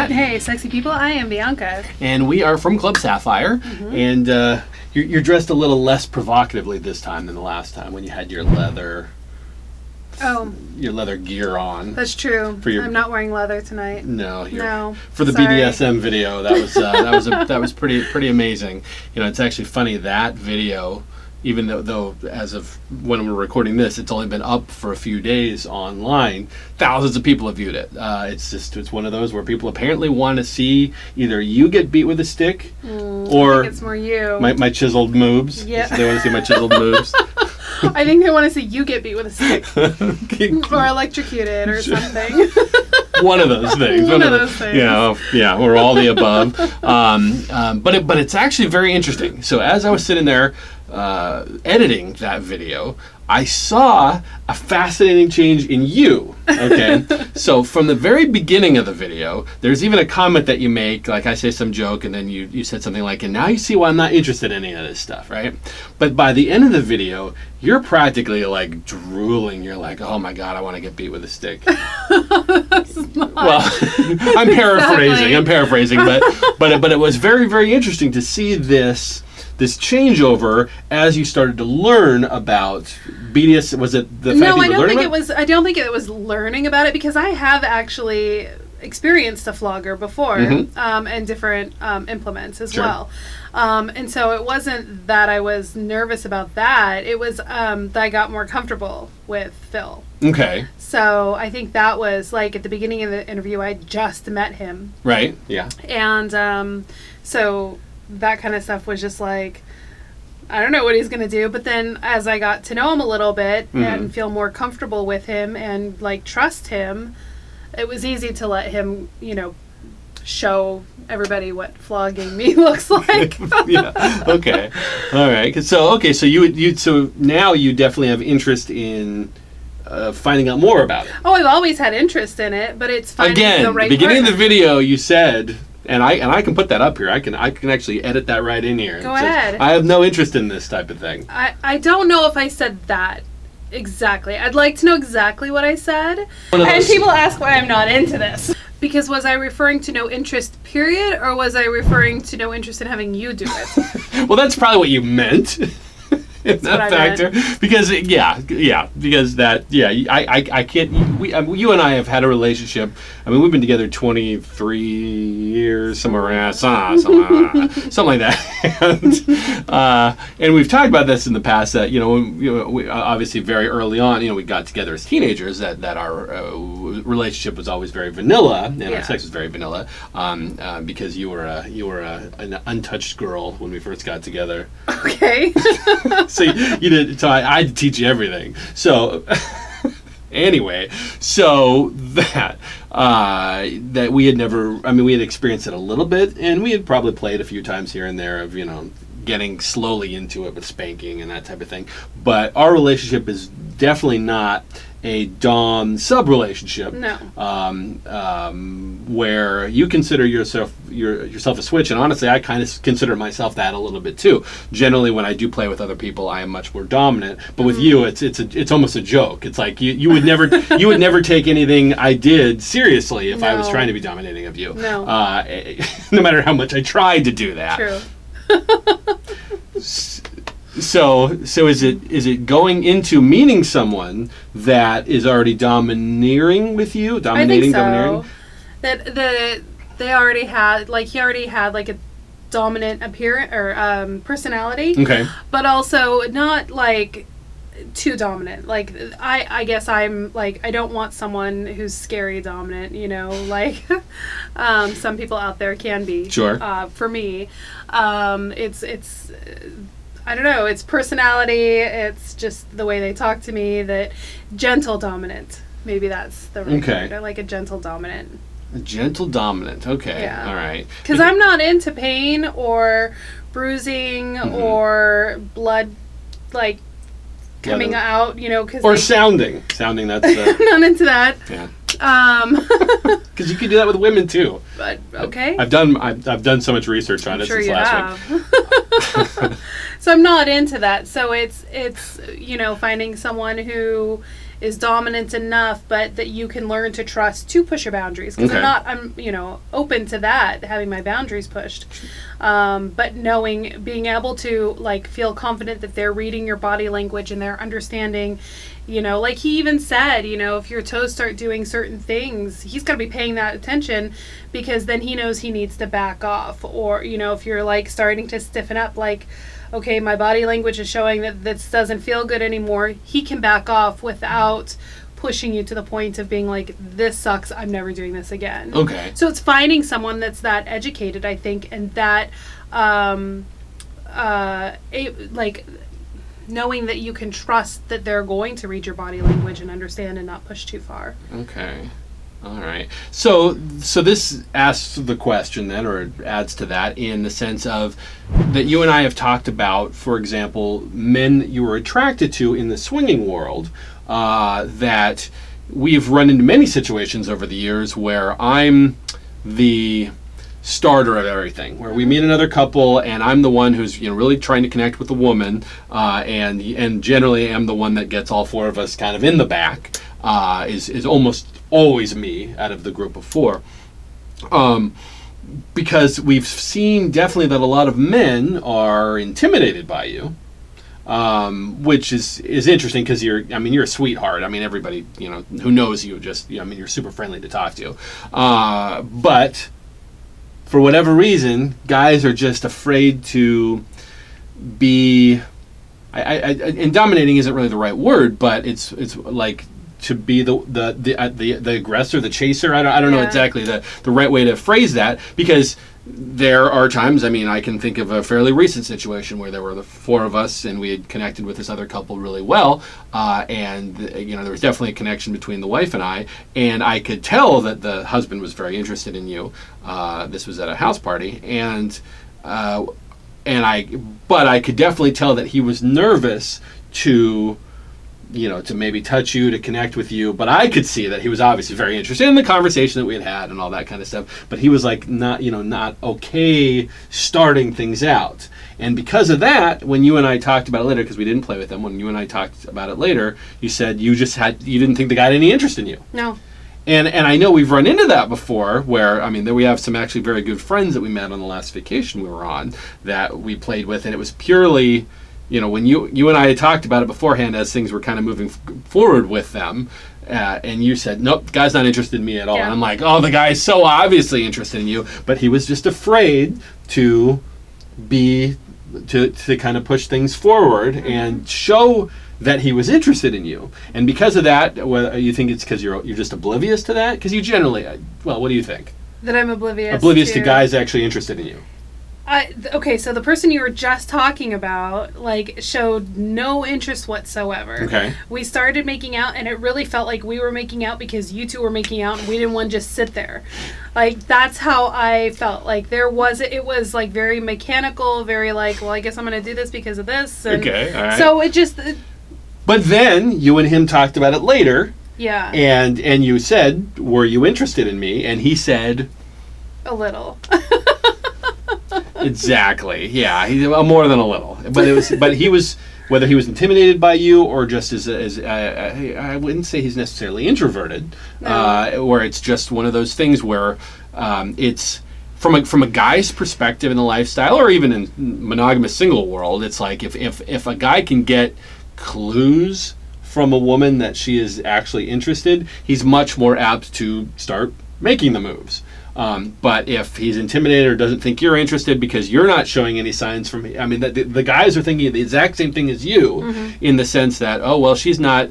Matt. Hey, sexy people. I am Bianca. And we are from Club Sapphire. And you're dressed a little less provocatively this time than the last time when you had your leather gear on. That's true. I'm not wearing leather tonight. No. For the BDSM video, that was pretty amazing. You know, it's actually funny, that video, even though as of when we're recording this, it's only been up for a few days online, thousands of people have viewed it. It's one of those where people apparently want to see either you get beat with a stick or I think it's more you. My chiseled moves. Yeah. So they want to see my chiseled moves. I think they want to see you get beat with a stick. Or electrocuted or something. One of those things. One of those things. Yeah, or all the above. But it's actually very interesting. So as I was sitting there editing that video, I saw a fascinating change in you. Okay, so from the very beginning of the video, there's even a comment that you make, like I say some joke, and then you said something like, "And now you see why I'm not interested in any of this stuff," right? But by the end of the video, you're practically like drooling. You're like, "Oh my God, I want to get beat with a stick." Well, I'm paraphrasing, but it was very, very interesting to see this changeover as you started to learn about BDS. Was it the fact that you were learning about it? I don't think it was learning about it, because I have actually experienced a flogger before, and different implements as well. And so it wasn't that I was nervous about that. It was that I got more comfortable with Phil. Okay. So I think that was like at the beginning of the interview, I just met him. Right. Yeah. And so that kind of stuff was just like, I don't know what he's going to do. But then as I got to know him a little bit and feel more comfortable with him and like trust him, it was easy to let him, show everybody what flogging me looks like. Yeah. Okay. All right. So so now you definitely have interest in finding out more about it. Oh, I've always had interest in it, but it's finding the right Again, beginning partner. of the video, you said. And I can put that up here. I can actually edit that right in here. Go ahead. I have no interest in this type of thing. I don't know if I said that exactly. I'd like to know exactly what I said. And people ask why I'm not into this. Because was I referring to no interest, period, or was I referring to no interest in having you do it? Well, that's probably what you meant. In that factor, because I can't. You and I have had a relationship. I mean, we've been together 23 years, something like that. And we've talked about this in the past. That we obviously very early on, we got together as teenagers. That our relationship was always very vanilla, and our sex was very vanilla. Because you were an untouched girl when we first got together. Okay. So you did. So I had to teach you everything. So anyway, that we had never. I mean, we had experienced it a little bit, and we had probably played a few times here and there of getting slowly into it with spanking and that type of thing. But our relationship is definitely not a dom sub relationship. No. Where you consider yourself a switch, and honestly, I kind of consider myself that a little bit too. Generally, when I do play with other people, I am much more dominant. But with you, it's almost a joke. It's like you would never take anything I did seriously if I was trying to be dominating of you. No. No matter how much I tried to do that. True. So is it going into meeting someone that is already domineering with you? Dominating, I think so. That he already had like a dominant appearance or personality. Okay. But also not like too dominant. Like I guess I'm like, I don't want someone who's scary dominant, like some people out there can be. Sure. For me, it's I don't know, it's personality, it's just the way they talk to me, that gentle dominant. Maybe that's the right word. I like a gentle dominant. A gentle dominant. Okay. Yeah. All right. Because I'm not into pain or bruising or blood, like, coming out, cause or sounding. Sounding, that's... I'm not into that. Yeah. Because you can do that with women too. But okay. I've done so much research on it since last week. So I'm not into that. So it's finding someone who is dominant enough, but that you can learn to trust to push your boundaries. Because I'm open to that, having my boundaries pushed. But being able to like feel confident that they're reading your body language and they're understanding, like he even said, if your toes start doing certain things, he's got to be paying that attention, because then he knows he needs to back off. Or, if you're like starting to stiffen up, like, okay, my body language is showing that this doesn't feel good anymore, he can back off without pushing you to the point of being like, this sucks, I'm never doing this again. Okay. So it's finding someone that's that educated, I think, and that knowing that you can trust that they're going to read your body language and understand and not push too far. Okay. All right. So this asks the question then, or adds to that, in the sense of that you and I have talked about, for example, men that you were attracted to in the swinging world, that we've run into many situations over the years where I'm the starter of everything, where we meet another couple and I'm the one who's really trying to connect with the woman, and generally am the one that gets all four of us kind of in the back, is almost always me out of the group of four, because we've seen definitely that a lot of men are intimidated by you, which is interesting, because you're a sweetheart. Everybody who knows you you're super friendly to talk to, but for whatever reason, guys are just afraid to be. And dominating isn't really the right word, but it's like to be the aggressor, the chaser. I don't know exactly the right way to phrase that, because there are times. I can think of a fairly recent situation where there were the four of us and we had connected with this other couple really well, and there was definitely a connection between the wife and I could tell that the husband was very interested in you. This was at a house party, but I could definitely tell that he was nervous to maybe touch you, to connect with you. But I could see that he was obviously very interested in the conversation that we had had and all that kind of stuff. But he was like not okay starting things out. And because of that, when you and I talked about it later, because we didn't play with him, when you and I talked about it later, you said you didn't think the guy had any interest in you. No. And I know we've run into that before, where that we have some actually very good friends that we met on the last vacation we were on that we played with, and it was purely, when you and I had talked about it beforehand as things were kind of moving forward with them, and you said, nope, guy's not interested in me at all. Yeah. And I'm like, oh, the guy's so obviously interested in you, but he was just afraid to kind of push things forward and show that he was interested in you. And because of that, you think it's because you're just oblivious to that? Because you generally, what do you think? That I'm oblivious to guys actually interested in you. Okay, so the person you were just talking about, showed no interest whatsoever. Okay. We started making out, and it really felt like we were making out because you two were making out, and we didn't want to just sit there. That's how I felt. It was very mechanical, very well, I guess I'm going to do this because of this. And okay, all right. So it just... But then, you and him talked about it later. Yeah. And you said, were you interested in me? And he said... A little. Exactly. Yeah, more than a little. But he was, whether he was intimidated by you or just as I wouldn't say he's necessarily introverted, no. Where it's just one of those things where it's from a guy's perspective in the lifestyle, or even in monogamous single world, it's like if a guy can get clues from a woman that she is actually interested, he's much more apt to start making the moves. But if he's intimidated or doesn't think you're interested because you're not showing any signs from, the guys are thinking the exact same thing as you, in the sense that, oh, well, she's not,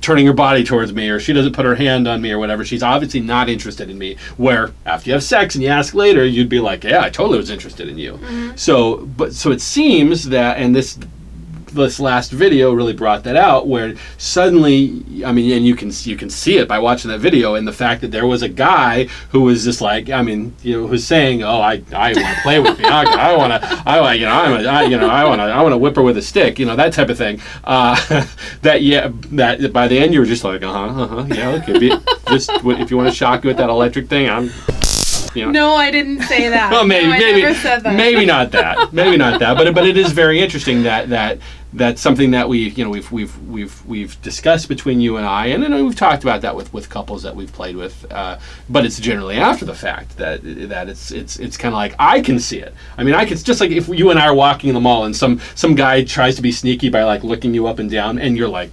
turning her body towards me, or she doesn't put her hand on me or whatever. She's obviously not interested in me. Where after you have sex and you ask later, you'd be like, yeah, I totally was interested in you. So it seems that, and this last video really brought that out, where suddenly, and you can see it by watching that video, and the fact that there was a guy who was just like, who's saying, oh, I want to play with Bianca, I want to whip her with a stick, that type of thing. That by the end you were just like, yeah, it could be. Just if you want to shock you with that electric thing, You know? No, I didn't say that. Well, maybe, no, I never said that. maybe not that. Maybe not that. But it is very interesting that's something that we've discussed between you and I, and we've talked about that with couples that we've played with. But it's generally after the fact that it's kind of like I can see it. I mean, it's just like if you and I are walking in the mall and some guy tries to be sneaky by like looking you up and down, and you're like,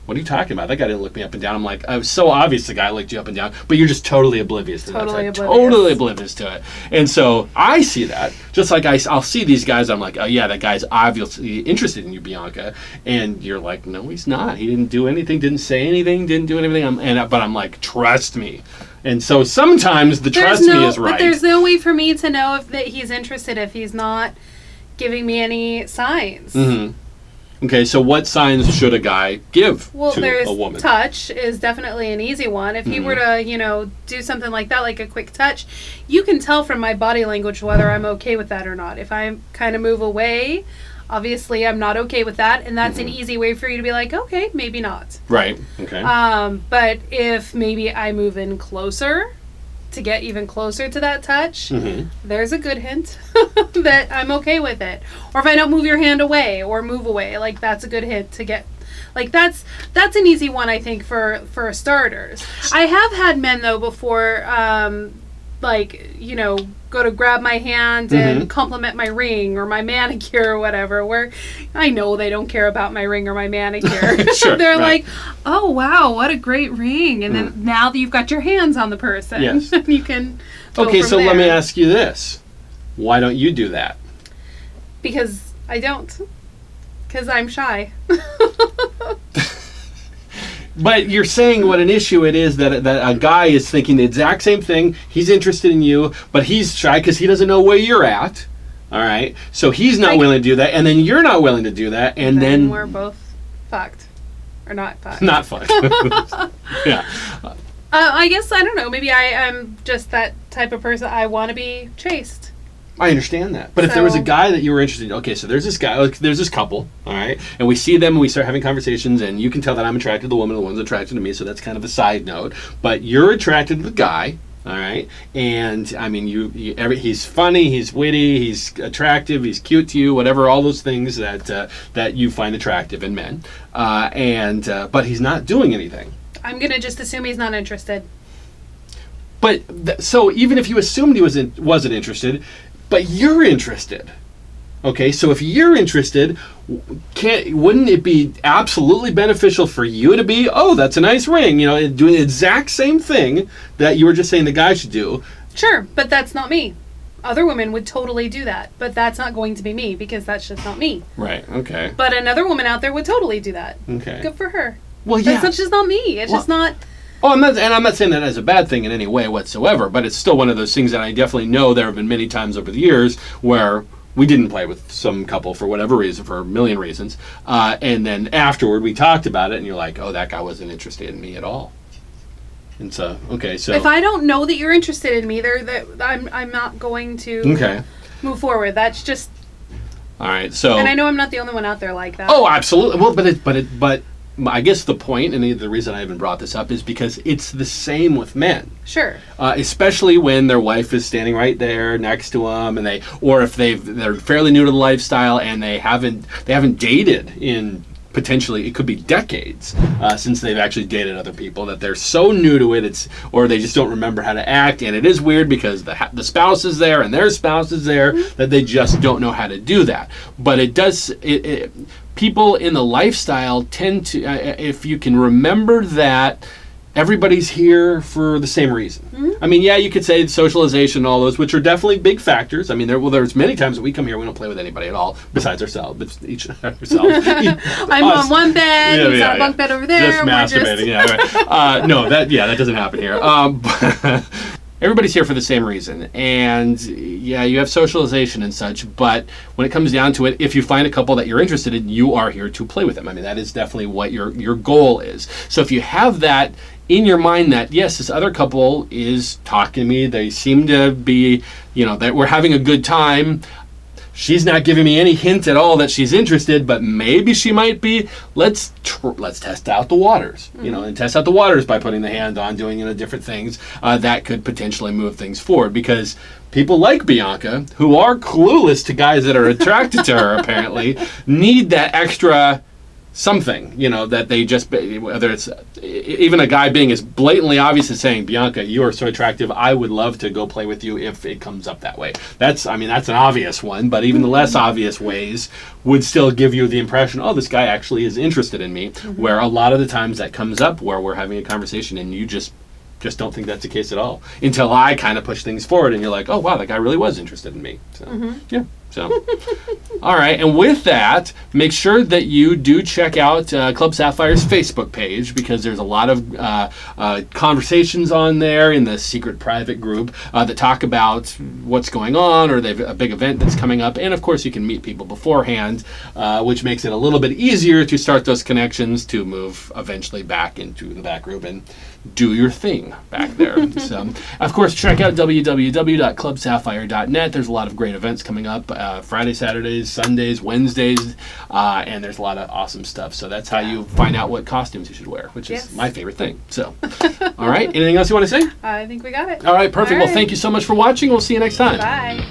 what are you talking about? That guy didn't look me up and down. I'm like, it was so obvious the guy looked you up and down, but you're just totally oblivious to that. Totally oblivious to it. And so I see that, just like I'll see these guys, I'm like, oh yeah, that guy's obviously interested in you, Bianca. And you're like, no, he's not. He didn't do anything, didn't say anything, didn't do anything. But I'm like, trust me. And so sometimes the trust me is right. But there's no way for me to know that he's interested if he's not giving me any signs. Mm-hmm. Okay, so what signs should a guy give to a woman? Touch is definitely an easy one. If he were to, do something like that, like a quick touch, you can tell from my body language whether I'm okay with that or not. If I kind of move away, obviously I'm not okay with that, and that's an easy way for you to be like, okay, maybe not. Right, okay. But if maybe I move in closer to get even closer to that touch, there's a good hint that I'm okay with it. Or if I don't move your hand away or move away, like that's a good hint to get. Like that's an easy one, I think, for starters. I have had men though before, go to grab my hand and compliment my ring or my manicure or whatever, where I know they don't care about my ring or my manicure. Sure, they're like, oh wow, what a great ring. And then now that you've got your hands on the person, yes. you can go Okay, from so there. let me ask you this. Why don't you do that? Because I don't. Because I'm shy. But you're saying what an issue it is that a guy is thinking the exact same thing. He's interested in you, but he's shy because he doesn't know where you're at. All right? So he's not willing to do that, and then you're not willing to do that, and then we're both fucked. Or not fucked. Not fucked. Yeah. I guess, I don't know, maybe I'm just that type of person. I want to be chased. I understand that. But if there was a guy that you were interested in, okay, so there's this guy, there's this couple, all right, and we see them and we start having conversations, and you can tell that I'm attracted to the woman, the woman's attracted to me, so that's kind of a side note. But you're attracted to the guy, all right, and I mean, he's funny, he's witty, he's attractive, he's cute to you, whatever, all those things that you find attractive in men, but he's not doing anything. I'm going to just assume he's not interested. But, so even if you assumed he wasn't interested, but you're interested. Okay, so if you're interested, wouldn't it be absolutely beneficial for you to be, oh, that's a nice ring, doing the exact same thing that you were just saying the guy should do? Sure, but that's not me. Other women would totally do that, but that's not going to be me because that's just not me. Right, okay. But another woman out there would totally do that. Okay. Good for her. Well, yeah. That's just not me. It's just not... Oh, I'm not saying that as a bad thing in any way whatsoever, but it's still one of those things that I definitely know there have been many times over the years where we didn't play with some couple for whatever reason, for a million reasons, and then afterward we talked about it, and you're like, oh, that guy wasn't interested in me at all. And so, okay, so... If I don't know that you're interested in me, I'm not going to move forward. That's just... All right, so... And I know I'm not the only one out there like that. Oh, absolutely. Well, but I guess the point, and the reason I even brought this up, is because it's the same with men. Sure. Especially when their wife is standing right there next to them, and or if they're fairly new to the lifestyle and they haven't dated in potentially, it could be decades since they've actually dated other people, that they're so new to it, or they just don't remember how to act, and it is weird because the spouse is there and their spouse is there, that they just don't know how to do that. But it does. People in the lifestyle tend to, if you can remember that everybody's here for the same reason. Mm-hmm. I mean, yeah, you could say socialization and all those, which are definitely big factors. I mean, there's many times that we come here, we don't play with anybody at all besides ourselves. I'm on one bed, he's on a bunk bed over there. Just masturbating, yeah. Right. No, that doesn't happen here. Everybody's here for the same reason, and yeah, you have socialization and such, but when it comes down to it, if you find a couple that you're interested in, you are here to play with them. I mean, that is definitely what your goal is. So if you have that in your mind that, yes, this other couple is talking to me, they seem to be, that we're having a good time, she's not giving me any hint at all that she's interested, but maybe she might be. Let's test out the waters, and test out the waters by putting the hand on, doing different things that could potentially move things forward, because people like Bianca, who are clueless to guys that are attracted to her, apparently, need that extra something, that they just, whether it's even a guy being as blatantly obvious as saying, Bianca, you are so attractive, I would love to go play with you if it comes up that way. That's an obvious one, but even the less obvious ways would still give you the impression, oh, this guy actually is interested in me, where a lot of the times that comes up where we're having a conversation and you just don't think that's the case at all, until I kind of push things forward and you're like, oh, wow, that guy really was interested in me. So, yeah. So, all right. And with that, make sure that you do check out Club Sapphire's Facebook page, because there's a lot of conversations on there in the secret private group that talk about what's going on, or they've a big event that's coming up. And of course, you can meet people beforehand, which makes it a little bit easier to start those connections to move eventually back into the back group and do your thing back there. So, of course, check out www.clubsapphire.net. There's a lot of great events coming up. Friday, Saturdays, Sundays, Wednesdays, and there's a lot of awesome stuff. So that's how you find out what costumes you should wear, which is my favorite thing. So, all right. Anything else you want to say? I think we got it. All right, perfect. All right. Well, thank you so much for watching. We'll see you next time. Bye.